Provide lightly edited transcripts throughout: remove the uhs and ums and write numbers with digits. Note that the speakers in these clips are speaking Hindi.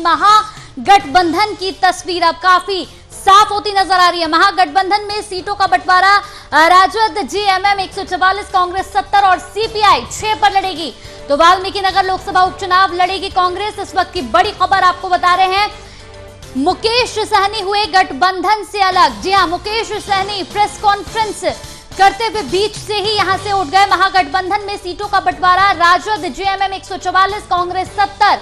महागठबंधन की तस्वीर अब काफी साफ होती नजर आ रही है। महागठबंधन में सीटों का बंटवारा राजद जेएमएम 144, कांग्रेस 70 और सीपीआई 6 पर लड़ेगी। तो वाल्मीकि नगर लोकसभा उपचुनाव लड़ेगी कांग्रेस। इस वक्त की बड़ी खबर आपको बता रहे हैं, मुकेश सहनी हुए गठबंधन से अलग। जी हां, मुकेश सहनी प्रेस कॉन्फ्रेंस करते हुए बीच से ही यहां से उठ गए। महागठबंधन में सीटों का बंटवारा राजद जेएमएम 144, कांग्रेस 70,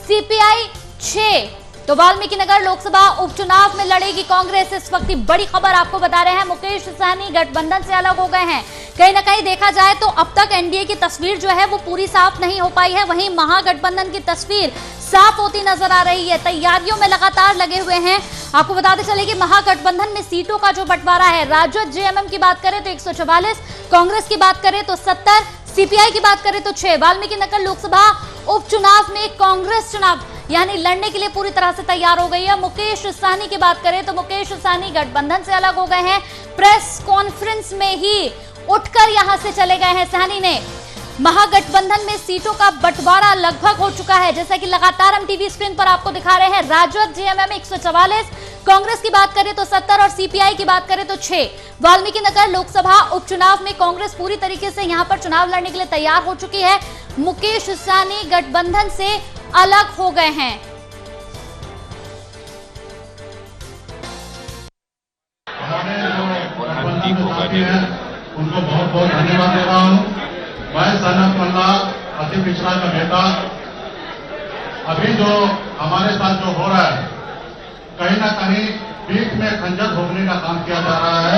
सीपीआई 6। तो वाल्मीकि नगर लोकसभा उपचुनाव में लड़ेगी कांग्रेस। इस वक्त की बड़ी खबर आपको बता रहे हैं, मुकेश सहनी गठबंधन से अलग हो गए हैं। कहीं ना कहीं देखा जाए तो अब तक एनडीए की तस्वीर जो है वो पूरी साफ नहीं हो पाई है, वहीं महागठबंधन की तस्वीर साफ होती नजर आ रही है। तैयारियों में लगातार लगे हुए हैं। आपको बताते चले कि महागठबंधन में सीटों का जो बंटवारा है, राजद जेएमएम की बात करें तो 144, कांग्रेस की बात करें तो 70, सीपीआई की बात करें तो 6। वाल्मीकि नगर लोकसभा उपचुनाव में कांग्रेस चुनाव यानी लड़ने के लिए पूरी तरह से तैयार हो गई है। मुकेश सहनी की बात करें तो मुकेश सहनी गठबंधन से अलग हो गए हैं। प्रेस कॉन्फ्रेंस में ही उठकर यहां से चले गए हैं सहनी ने। महागठबंधन में सीटों का बंटवारा लगभग हो चुका है, जैसा कि लगातार हम टीवी स्क्रीन पर आपको दिखा रहे हैं। राजद जेएमएम 144, कांग्रेस की बात करें तो 70 और सीपीआई की बात करें तो 6। वाल्मीकि नगर लोकसभा उपचुनाव में कांग्रेस पूरी तरीके से यहां पर चुनाव लड़ने के लिए तैयार हो चुकी है। मुकेश सहनी गठबंधन से अलग हो गए हैं। उनको बहुत बहुत धन्यवाद दे रहा हूँ। मैं सनत मल्ला अति पिछड़ा का नेता, अभी जो हमारे साथ जो हो रहा है, कहीं ना कहीं पीठ में खंजर भोगने का काम किया जा रहा है।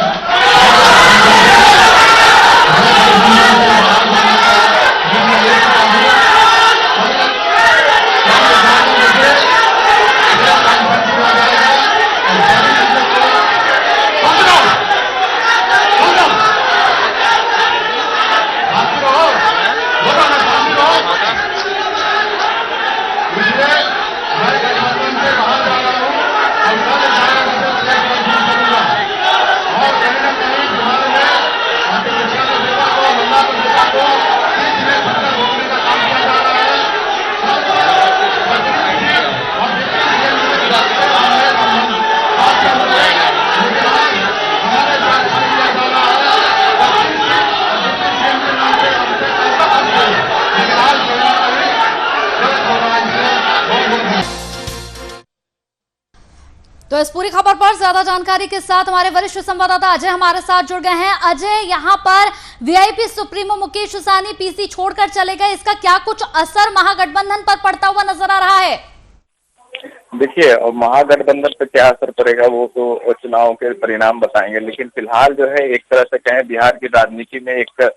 तो इस पूरी खबर पर ज्यादा जानकारी के साथ हमारे वरिष्ठ संवाददाता अजय हमारे साथ जुड़ गए हैं। अजय, यहां पर VIP supremo Mukesh Sahni PC छोड़कर चले गए, इसका क्या कुछ असर महागठबंधन पर पड़ता हुआ नजर आ रहा है? देखिए, महागठबंधन पर क्या असर पड़ेगा वो तो चुनाव के परिणाम बताएंगे, लेकिन फिलहाल जो है एक तरह से कहें बिहार की राजनीति में एक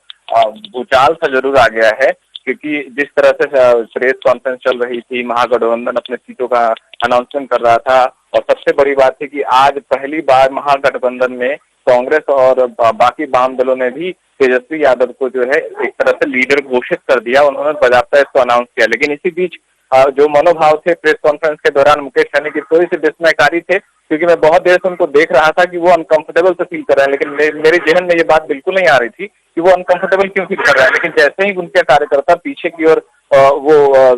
भूचाल सा जरूर आ गया है, क्योंकि जिस तरह से प्रेस कॉन्फ्रेंस चल रही थी, महागठबंधन अपने सीटों का अनाउंसमेंट कर रहा था, और सबसे बड़ी बात थी कि आज पहली बार महागठबंधन में कांग्रेस और बाकी वाम दलों ने भी तेजस्वी यादव को जो है एक तरह से लीडर घोषित कर दिया, उन्होंने बजाबता इसको अनाउंस किया। लेकिन इसी बीच जो मनोभाव थे प्रेस कॉन्फ्रेंस के दौरान मुकेश सहनी की थोड़ी सी विस्मयकारी थे, क्योंकि मैं बहुत देर से उनको देख रहा था कि वो अनकंफर्टेबल से फील कर रहे हैं, लेकिन मेरे जहन में ये बात बिल्कुल नहीं आ रही थी कि वो अनकंफर्टेबल क्यों फील कर रहे हैं। लेकिन जैसे ही उनके कार्यकर्ता पीछे की ओर वो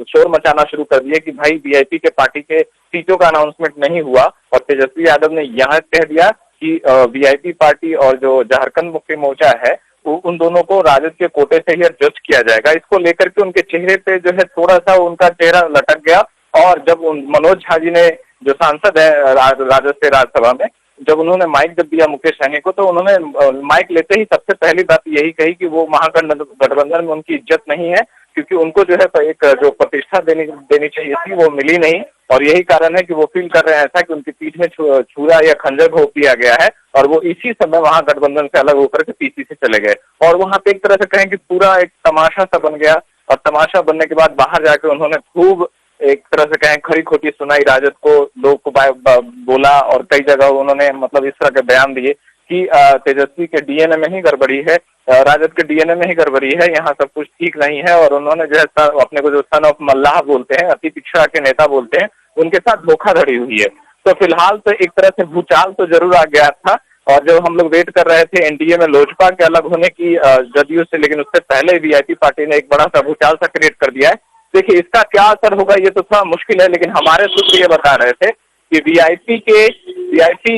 शोर मचाना शुरू कर दिए कि भाई वीआईपी के पार्टी के सीटों का अनाउंसमेंट नहीं हुआ, और तेजस्वी यादव ने यह कह दिया कि वीआईपी पार्टी और जो झारखंड मुक्ति मोर्चा है उन दोनों को राजद के कोटे से ही एडजस्ट किया जाएगा। इसको लेकर के उनके चेहरे पे जो है थोड़ा सा उनका चेहरा लटक गया, और जब मनोज झा जी ने, जो सांसद है राजद से राज्यसभा में, जब उन्होंने माइक जब दिया मुकेश सहनी को, तो उन्होंने माइक लेते ही सबसे पहली बात यही कही कि वो महागठबंधन में उनकी इज्जत नहीं है, क्योंकि उनको जो है एक जो प्रतिष्ठा देनी चाहिए थी वो मिली नहीं, और यही कारण है कि वो फील कर रहे हैं ऐसा कि उनकी पीठ में छुरा या खंजर घोंप दिया गया है, और वो इसी समय महागठबंधन से अलग होकर के पीसी से चले गए। और वहां पे एक तरह से कहें कि पूरा एक तमाशा सा बन गया, और तमाशा बनने के बाद बाहर जाकर उन्होंने खूब एक तरह से कहें खरी खोटी सुनाई राजद को, लोग को बोला, और कई जगह उन्होंने मतलब इस तरह के बयान दिए कि तेजस्वी के डीएनए में ही गड़बड़ी है, राजद के डीएनए में ही गड़बड़ी है, यहाँ सब कुछ ठीक नहीं है, और उन्होंने जो है अपने को जो सन ऑफ मल्लाह बोलते हैं, अति पिछड़ा के नेता बोलते हैं, उनके साथ धोखाधड़ी हुई है। तो फिलहाल तो एक तरह से भूचाल तो जरूर आ गया था, और जब हम लोग वेट कर रहे थे एनडीए में लोजपा के अलग होने की जदयू से, लेकिन उससे पहले वीआईपी पार्टी ने एक बड़ा सा भूचाल सा क्रिएट कर दिया है। देखिए इसका क्या असर होगा ये तो थोड़ा मुश्किल है, लेकिन हमारे सूत्र ये बता रहे थे कि वीआईपी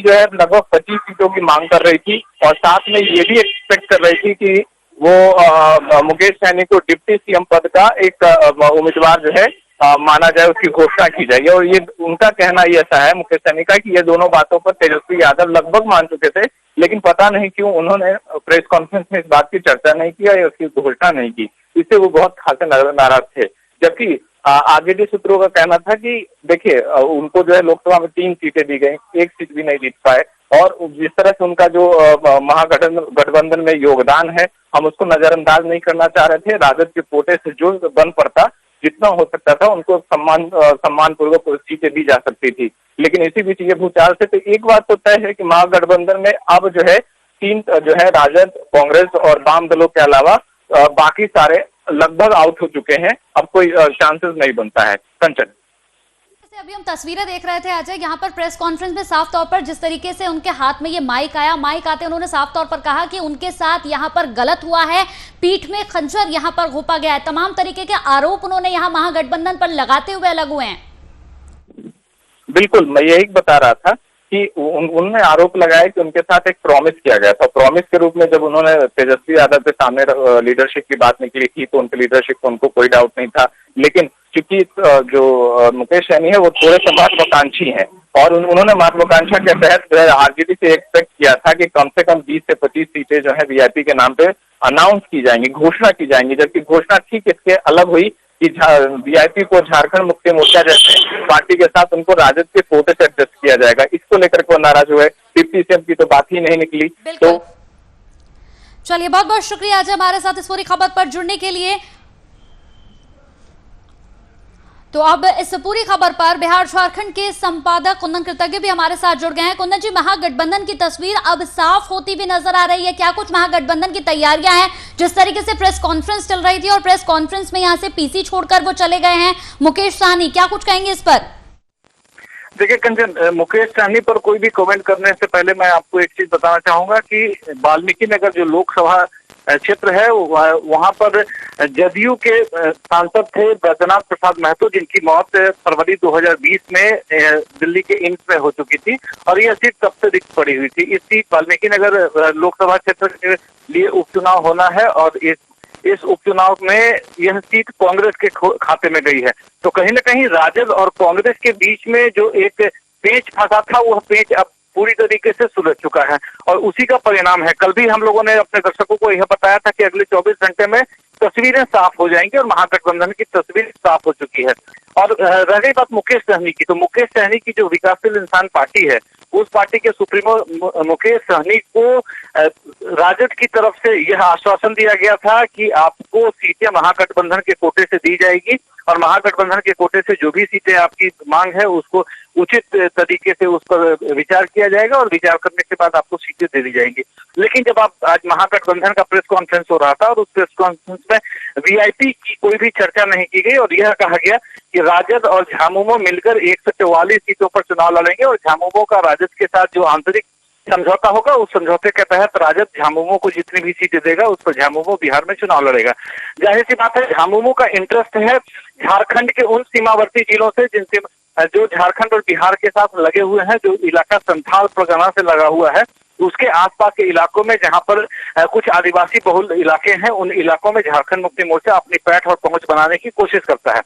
जो है लगभग 25 सीटों की मांग कर रही थी, और साथ में ये भी एक्सपेक्ट कर रही थी कि वो मुकेश सहनी को डिप्टी सीएम पद का एक उम्मीदवार जो है माना जाए, उसकी घोषणा की जाएगी। और ये उनका कहना ये ऐसा है मुकेश सहनी का कि ये दोनों बातों पर तेजस्वी यादव लगभग मान चुके थे, लेकिन पता नहीं क्यों उन्होंने प्रेस कॉन्फ्रेंस में इस बात की चर्चा नहीं की या उसकी घोषणा नहीं की, इससे वो बहुत खासे नाराज थे। जबकि आरजेडी सूत्रों का कहना था कि देखिए उनको जो है लोकसभा में 3 सीटें दी गई, 1 सीट भी नहीं जीत पाए, और जिस तरह से उनका जो महागठबंधन में योगदान है हम उसको नजरअंदाज नहीं करना चाह रहे थे। राजद के कोटे से जो बन पड़ता, जितना हो सकता था उनको सम्मान पूर्वक सीटें दी जा सकती थी, लेकिन इसी बीच ये भूचाल से तो एक बात तो तय है कि महागठबंधन में अब जो है 3 जो है राजद, कांग्रेस और वाम दलों के अलावा बाकी सारे लगभग आउट हो चुके हैं। अब कोई चांसेस नहीं बनता है। कंचन, अभी हम तस्वीरें देख रहे थे अजय, यहाँ पर प्रेस कॉन्फ्रेंस में साफ तौर पर जिस तरीके से उनके हाथ में ये माइक आया, माइक आते उन्होंने साफ तौर पर कहा कि उनके साथ यहाँ पर गलत हुआ है, पीठ में खंजर यहाँ पर घोंपा गया है। तमाम तरीके के आरोप उन्होंने यहाँ महागठबंधन पर लगाते हुए अलग हुए हैं। बिल्कुल, मैं यही बता रहा था कि उन्होंने आरोप लगाया कि उनके साथ एक प्रॉमिस किया गया था। प्रॉमिस के रूप में जब उन्होंने तेजस्वी यादव के सामने लीडरशिप की बात निकली थी तो उनकी लीडरशिप को उनको कोई डाउट नहीं था, लेकिन क्योंकि जो मुकेश सहनी है वो थोड़े से महत्वाकांक्षी हैं, और उन्होंने महत्वाकांक्षा के तहत आरजेडी से एक्सपेक्ट किया था कि कम से कम 20 से 25 सीटें जो है वीआईपी के नाम पे अनाउंस की जाएंगी, घोषणा की जाएंगी। जबकि घोषणा ठीक इसके अलग हुई कि वीआईपी को झारखंड मुक्ति मोर्चा जैसे पार्टी के साथ उनको राजद के कोटे से एडजस्ट किया जाएगा। इसको लेकर के वो नाराज हुए। डिप्टी सीएम की तो बात ही नहीं निकली। तो चलिए, बहुत बहुत शुक्रिया अजय हमारे साथ इस पूरी खबर पर जुड़ने के लिए। तो अब इस पूरी खबर पर बिहार झारखंड के संपादक कुंदन कृतज्ञ भी हमारे साथ जुड़ गए हैं। कुंदन जी, महागठबंधन की तस्वीर अब साफ होती भी नजर आ रही है, क्या कुछ महागठबंधन की तैयारियां हैं? जिस तरीके से प्रेस कॉन्फ्रेंस चल रही थी और प्रेस कॉन्फ्रेंस में यहां से पीसी छोड़कर वो चले गए हैं मुकेश सहनी, क्या कुछ कहेंगे इस पर? देखिए कंचन, मुकेश सहनी पर कोई भी कमेंट करने से पहले मैं आपको एक चीज बताना चाहूंगा कि वाल्मीकि नगर जो लोकसभा क्षेत्र है वहां पर जदयू के सांसद थे बैद्यनाथ प्रसाद महतो, जिनकी मौत फरवरी 2020 में दिल्ली के एम्स में हो चुकी थी, और यह सीट तब से रिक्त पड़ी हुई थी। इस सीट वाल्मीकि नगर लोकसभा क्षेत्र के लिए उपचुनाव होना है, और इस उपचुनाव में यह सीट कांग्रेस के खाते में गई है। तो कहीं न कहीं राजद और कांग्रेस के बीच में जो एक पेच फंसा था, वह पेच अब पूरी तरीके से सुलझ चुका है, और उसी का परिणाम है। कल भी हम लोगों ने अपने दर्शकों को यह बताया था कि अगले 24 घंटे में तस्वीरें साफ हो जाएंगी, और महागठबंधन की तस्वीर साफ हो चुकी है। और रह गई बात मुकेश सहनी की, तो मुकेश सहनी की जो विकासशील इंसान पार्टी है, उस पार्टी के सुप्रीमो मुकेश सहनी को राजद की तरफ से यह आश्वासन दिया गया था कि आपको सीटें महागठबंधन के कोटे से दी जाएगी, और महागठबंधन के कोटे से जो भी सीटें आपकी मांग है उसको उचित तरीके से उस पर विचार किया जाएगा, और विचार करने के बाद आपको सीटें दे दी जाएंगी। लेकिन जब आप आज महागठबंधन का प्रेस कॉन्फ्रेंस हो रहा था, और उस प्रेस कॉन्फ्रेंस में वीआईपी की कोई भी चर्चा नहीं की गई, और यह कहा गया कि राजद और झामुमो मिलकर 144 सीटों पर चुनाव लड़ेंगे, और झामुमो का राजद के साथ जो आंतरिक समझौता होगा, उस समझौते के तहत राजद झामुमो को जितनी भी सीटें देगा उस पर झामुमो बिहार में चुनाव लड़ेगा। जाहिर सी बात है, झामुमो का इंटरेस्ट है झारखंड के उन सीमावर्ती जिलों से जिनसे जो झारखंड और बिहार के साथ लगे हुए हैं, जो इलाका संथाल परगना से लगा हुआ है, उसके आसपास के इलाकों में जहां पर कुछ आदिवासी बहुल इलाके हैं, उन इलाकों में झारखंड मुक्ति मोर्चा अपनी पैठ और पहुंच बनाने की कोशिश करता है।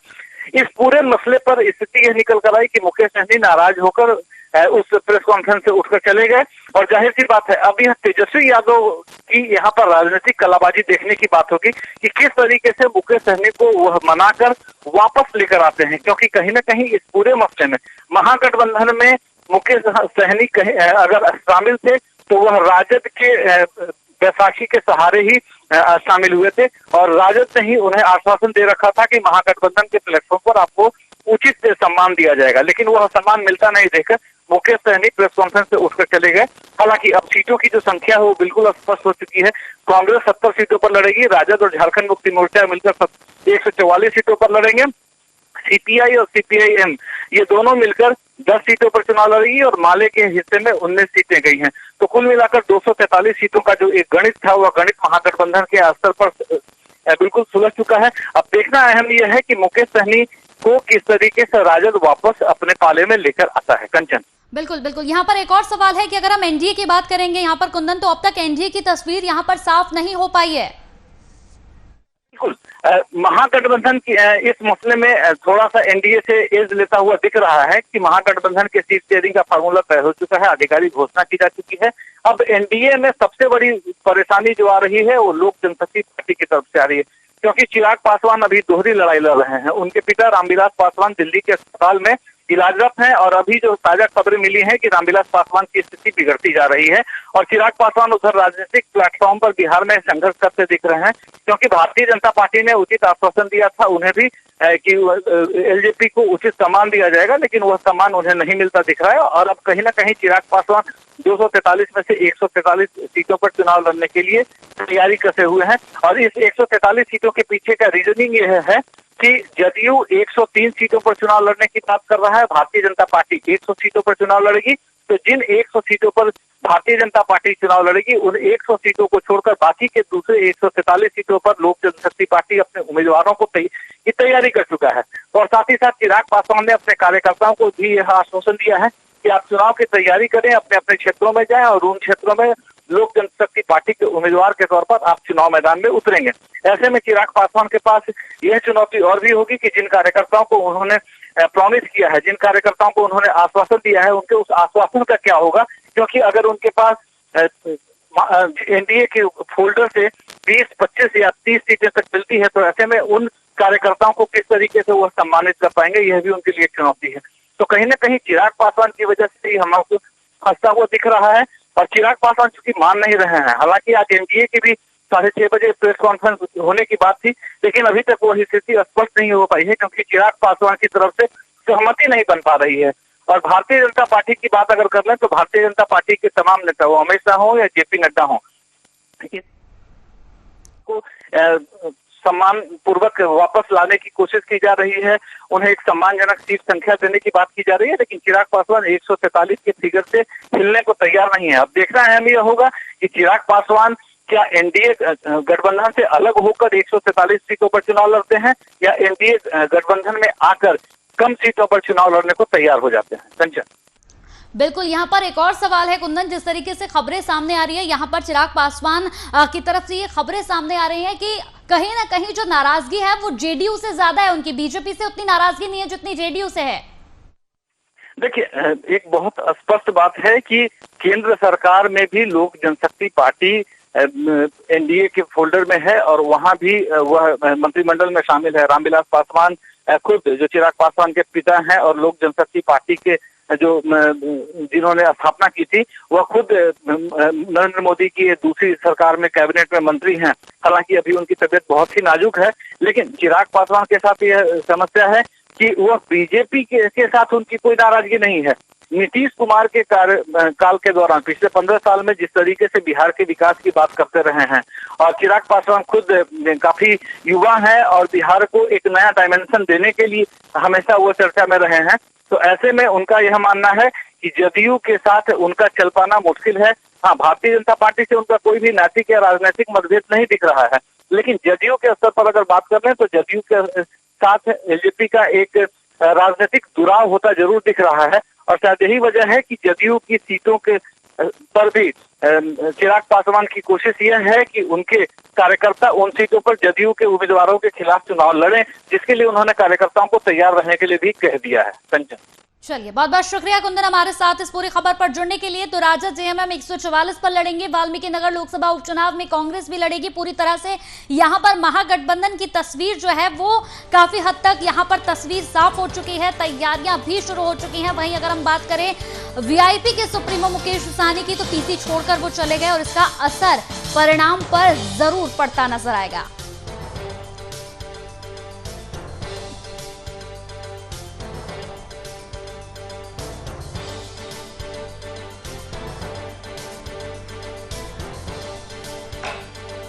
इस पूरे मसले पर स्थिति यह निकल कर आई कि मुकेश सहनी नाराज होकर उस प्रेस कॉन्फ्रेंस से उठकर चले गए, और जाहिर सी बात है अब यह तेजस्वी यादव की यहाँ पर राजनीतिक कलाबाजी देखने की बात होगी कि किस तरीके से मुकेश सहनी को वह मनाकर वापस लेकर आते हैं, क्योंकि कहीं न कहीं इस पूरे मसले में महागठबंधन में मुकेश सहनी कहीं अगर शामिल थे तो वह राजद के बैसाखी के सहारे ही शामिल हुए थे, और राजद ने ही उन्हें आश्वासन दे रखा था कि महागठबंधन के प्लेटफॉर्म पर आपको उचित सम्मान दिया जाएगा, लेकिन वह सम्मान मिलता नहीं देखकर मुकेश सहनी प्रेस कॉन्फ्रेंस से उठकर चले गए। हालांकि अब सीटों की जो संख्या है वो बिल्कुल स्पष्ट हो चुकी है। कांग्रेस 70 सीटों पर लड़ेगी, राजद और झारखंड मुक्ति मोर्चा मिलकर 144 सीटों पर लड़ेंगे, सीपीआई और सीपीआईएम ये दोनों मिलकर 10 सीटों पर चुनाव लड़ेगी, और माले के हिस्से में 19 सीटें गई हैं। तो कुल मिलाकर 243 सीटों का जो एक गणित था, वह गणित महागठबंधन के स्तर पर बिल्कुल सुलझ चुका है। अब देखना अहम यह है कि मुकेश सहनी को किस तरीके से राजद वापस अपने पाले में लेकर आता है। कंचन, बिल्कुल बिल्कुल, यहाँ पर एक और सवाल है कि अगर हम एनडीए की बात करेंगे यहाँ पर कुंदन, तो अब तक एनडीए की तस्वीर यहाँ पर साफ नहीं हो पाई है। बिल्कुल, महागठबंधन की इस मसले में थोड़ा सा एनडीए से एज लेता हुआ दिख रहा है कि महागठबंधन के सीट शेयरिंग का फार्मूला तय हो चुका है, आधिकारिक घोषणा की जा चुकी है। अब एनडीए में सबसे बड़ी परेशानी जो आ रही है वो लोक जनशक्ति पार्टी की तरफ से आ रही है, क्योंकि चिराग पासवान अभी दोहरी लड़ाई लड़ रहे हैं। उनके पिता रामविलास पासवान दिल्ली के अस्पताल में इलाजरत हैं और अभी जो ताजा खबरें मिली हैं कि रामविलास पासवान की स्थिति बिगड़ती जा रही है और चिराग पासवान उधर राजनीतिक प्लेटफॉर्म पर बिहार में संघर्ष करते दिख रहे हैं, क्योंकि भारतीय जनता पार्टी ने उचित आश्वासन दिया था उन्हें भी कि एलजेपी को उचित सम्मान दिया जाएगा, लेकिन वह सम्मान उन्हें नहीं मिलता दिख रहा है। और अब कहीं ना कहीं चिराग पासवान 243 में से 143 सीटों पर चुनाव लड़ने के लिए तैयारी कसे हुए हैं। और इस 143 सीटों के पीछे का रीजनिंग यह है कि जदयू 103 सीटों पर चुनाव लड़ने की बात कर रहा है, भारतीय जनता पार्टी 100 सीटों पर चुनाव लड़ेगी। तो जिन 100 सीटों पर भारतीय जनता पार्टी चुनाव लड़ेगी, उन 100 सीटों को छोड़कर बाकी के दूसरे 143 सीटों पर लोक जनशक्ति पार्टी अपने उम्मीदवारों को की तैयारी कर चुका है। और साथ ही साथ चिराग पासवान ने अपने कार्यकर्ताओं को भी यह आश्वासन दिया है कि आप चुनाव की तैयारी करें, अपने अपने क्षेत्रों में जाएं और उन क्षेत्रों में लोक जनशक्ति पार्टी के उम्मीदवार के तौर पर आप चुनाव मैदान में उतरेंगे। ऐसे में चिराग पासवान के पास यह चुनौती और भी होगी कि जिन कार्यकर्ताओं को उन्होंने प्रॉमिस किया है, जिन कार्यकर्ताओं को उन्होंने आश्वासन दिया है, उनके उस आश्वासन का क्या होगा। क्योंकि अगर उनके पास एनडीए के फोल्डर से 20, 25 या 30 सीटें तक मिलती है, तो ऐसे में उन कार्यकर्ताओं को किस तरीके से वह सम्मानित कर पाएंगे, यह भी उनके लिए चुनौती है। तो कहीं ना कहीं चिराग पासवान की वजह से ही हमको फंसता हुआ दिख रहा है और चिराग पासवान चूंकि मान नहीं रहे हैं। हालांकि आज एनडीए की भी 6:30 बजे प्रेस कॉन्फ्रेंस होने की बात थी, लेकिन अभी तक वह स्थिति स्पष्ट नहीं हो पाई है, क्योंकि चिराग पासवान की तरफ से सहमति नहीं बन पा रही है। और भारतीय जनता पार्टी की बात अगर कर लें तो भारतीय जनता पार्टी के तमाम नेता, वो अमित शाह हो या जेपी नड्डा हो, को सम्मान पूर्वक वापस लाने की कोशिश की जा रही है, उन्हें एक सम्मानजनक सीट संख्या देने की बात की जा रही है। लेकिन चिराग पासवान 143 के फिगर से हिलने को तैयार नहीं है। अब देखना अहम यह होगा कि चिराग पासवान क्या एनडीए गठबंधन से अलग होकर 143 सीटों पर चुनाव लड़ते हैं या एनडीए गठबंधन में आकर कम सीटों पर चुनाव लड़ने को तैयार हो जाते हैं। संजय, बिल्कुल, यहाँ पर एक और सवाल है कुंदन, जिस तरीके से खबरें सामने आ रही है, यहाँ पर चिराग पासवान की तरफ से ये खबरें सामने आ रही हैं कि कहीं ना कहीं जो नाराजगी है वो जेडीयू से ज्यादा है, उनकी बीजेपी से उतनी नाराजगी नहीं है जितनी जेडीयू से है। देखिए, एक बहुत स्पष्ट बात है कि केंद्र सरकार में भी लोक जनशक्ति पार्टी एनडीए के फोल्डर में है और वहां भी वह मंत्रिमंडल में शामिल है। रामविलास पासवान खुद, जो चिराग पासवान के पिता हैं और लोक जनशक्ति पार्टी के जो जिन्होंने स्थापना की थी, वह खुद नरेंद्र मोदी की दूसरी सरकार में कैबिनेट में मंत्री हैं। हालांकि अभी उनकी तबीयत बहुत ही नाजुक है, लेकिन चिराग पासवान के साथ यह समस्या है कि वह बीजेपी के साथ उनकी कोई नाराजगी नहीं है। नीतीश कुमार के काल के दौरान पिछले 15 साल में जिस तरीके से बिहार के विकास की बात करते रहे हैं, और चिराग पासवान खुद काफी युवा हैं और बिहार को एक नया डायमेंशन देने के लिए हमेशा वो चर्चा में रहे हैं। तो ऐसे में उनका यह मानना है कि जदयू के साथ उनका चल पाना मुश्किल है। हाँ, भारतीय जनता पार्टी से उनका कोई भी नैतिक या राजनीतिक मतभेद नहीं दिख रहा है, लेकिन जदयू के स्तर पर अगर बात कर लें तो जदयू के साथ एलजेपी का एक राजनीतिक दुराव होता जरूर दिख रहा है। और शायद यही वजह है कि जदयू की सीटों के पर भी चिराग पासवान की कोशिश यह है कि उनके कार्यकर्ता उन सीटों पर जदयू के उम्मीदवारों के खिलाफ चुनाव लड़ें, जिसके लिए उन्होंने कार्यकर्ताओं को तैयार रहने के लिए भी कह दिया है। संजय, चलिए, बहुत बहुत शुक्रिया कुंदन हमारे साथ इस पूरी खबर पर जुड़ने के लिए। तो राजद जेएमएम 144 पर लड़ेंगे, वाल्मीकि नगर लोकसभा उपचुनाव में कांग्रेस भी लड़ेगी। पूरी तरह से यहाँ पर महागठबंधन की तस्वीर जो है वो काफी हद तक यहाँ पर तस्वीर साफ हो चुकी है, तैयारियां भी शुरू हो चुकी हैं। वहीं अगर हम बात करें वीआईपी के सुप्रीमो मुकेश सहनी की, तो पीसी छोड़कर वो चले गए और इसका असर परिणाम पर जरूर पड़ता नजर आएगा।